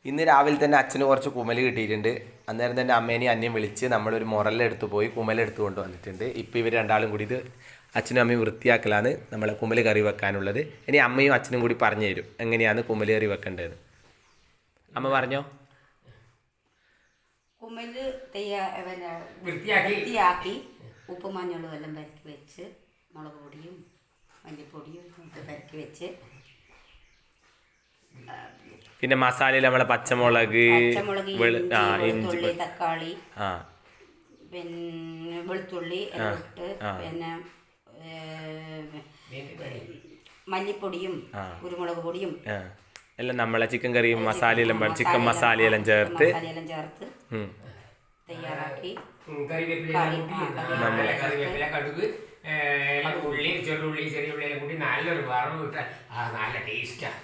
ഇന്ന് രാവിലെ തന്നെ അച്ഛന് കുറച്ച് കുമല് കിട്ടിയിട്ടുണ്ട്. അന്നേരം തന്നെ അമ്മേനെയും അന്യം വിളിച്ച് നമ്മളൊരു മുറലെടുത്ത് പോയി കുമലെടുത്ത് കൊണ്ടുവന്നിട്ടുണ്ട്. ഇപ്പോൾ ഇവർ രണ്ടാളും കൂടി ഇത് അച്ഛനും അമ്മയും വൃത്തിയാക്കലാണ് നമ്മളെ കുമല് കറി വെക്കാനുള്ളത്. ഇനി അമ്മയും അച്ഛനും കൂടി പറഞ്ഞു തരും എങ്ങനെയാണ് കുമല് കറി വെക്കേണ്ടത്. അമ്മ പറഞ്ഞോ. കുമല് വൃത്തിയാക്കി ഉപ്പും മഞ്ഞളും എല്ലാം പരക്കി വെച്ച് മുളക് പൊടിയും മല്ലിപ്പൊടിയും ഒക്കെ പരക്കി വെച്ച് പിന്നെ മസാലയിൽ നമ്മളെ പച്ചമുളക് വെളുത്തുള്ളി തക്കാളി പിന്നെ വെളുത്തുള്ളി ഇട്ട് പിന്നെ മല്ലിപ്പൊടിയും കുരുമുളക് പൊടിയും എല്ലാം നമ്മളെ ചിക്കൻ കറിയും മസാലയെല്ലാം ചിക്കൻ മസാലയെല്ലാം ചേർത്ത് തയ്യാറാക്കി കറിവേപ്പില കടുക് ഉള്ളി ചെറിയുള്ളി കൂടി നല്ലൊരു വറവ് കിട്ടാൻ നല്ല ടേസ്റ്റാണ്.